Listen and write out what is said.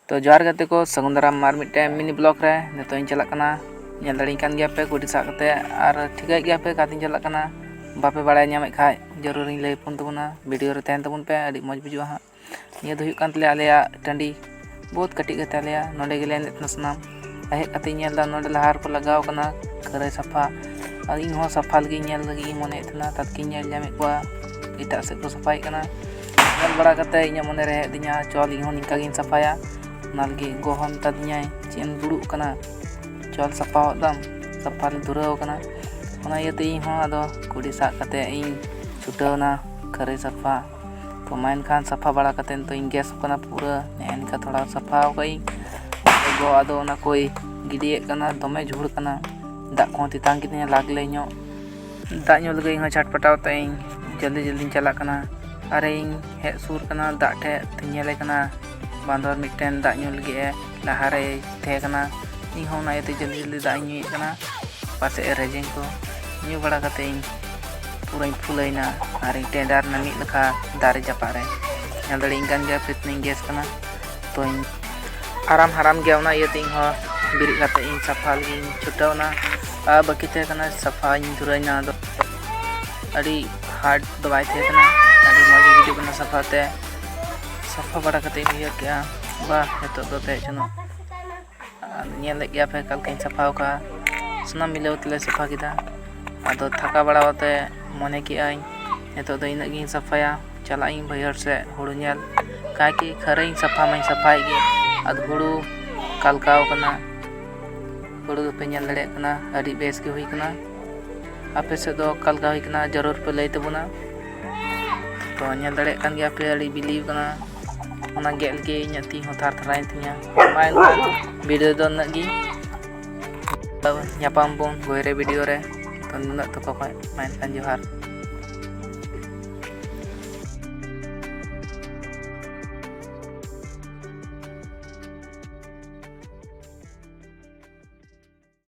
तो जोहार गाते को सगुन दाराम मार मिट्टे मिनी ब्लॉग रे नितो इन चलक कना ñel दाड़ी कान गया पे कुटी साब कते आर ठिकाय गया पे कातिन चलक कना बापे बाड़ाय ᱧᱟᱢᱮᱫ खाय जरूर इन लay पुन तबुना वीडियो रे तहन तबुन पे अड़ी मौज बुजुआ हा निया दो हुयुग कान तले आलेया टंडी बहुत कटिग गते आलेया नोंडे गेले नेतना सनाम हेज कते ñel दा नोंडे लहार को लगाव कना खरे सफा आर इन हो सफा लगी ñel लगी मने इतना ततकी ñel ᱧᱟᱢᱮᱫ को इटा से को सफाई कना ñel बड़ा कते इኛ मने रे दिnya चल इन हो निका गिन सफाया नालगी गोहम तदिnya चेन दुड़ुब कना चल सफा दम सफा धुराव कना ओना इयाते इन हो आदो कुड़ी साब कते इन छुटावना खरे सफा तो माइन खान सफा बड़ा कते तो इन गैस कना पूरा इनका थोड़ा सफा गई गो आदो ओना कोई गिडिए कना दमे झुड़ कना दाग को तितांग कितने लागले ᱧᱚ दाग ᱧᱚ लगे इन छटपटाव ते इन जल्दी जल्दी चला कना अरे इन हेज सुर कना दाग ठे तिनेले कना बांदर मिटन दाग ᱧᱚ लगे लहारे थे कना इन हो ना इते जल्दी जल्दी दाग ᱧᱩ कना पासे रेजिंग को ᱧᱩ बड़ा कते इन पूरा फुलैना और इन टेंडर ना मिट लखा दारे जापारे ñel दाड़ी इन गान गया फितनी गैस कना तो इन आराम हराम गया ना इते इन हो बिरिग कते इन सफा लगी छुटावना आ बाकी थे कना सफा इन धुराइना दो अड़ी हार्ड दवाई थे कना अड़ी मौज वीडियो कना सफाते सफा बड़ा कते इन क्या बा हेतो दो ते चनो ñel गया पे कल कहीं सफा का सना मिलाव तले सफा किदा आदो थका बड़ा होते मने की आई हेतो दो इना गिन सफाया चला इन भैयर से हुड़ू ñel का कि खरे इन सफा में सफाई गे अद हुड़ू कलकाव कना हुड़ू पे ñel दड़े कना अड़ी बेस के हुई कना आपे से दो कलका हुई कना जरूर पे लई तबुना तो ñel दड़े कान गया पे अड़ी बिलीव कना ओना गेल के इnya ती हो थार थराइन तिnya माइन वीडियो दो नगी nyapam pun gue re video re तो नुना तो को माइन कान जोहार।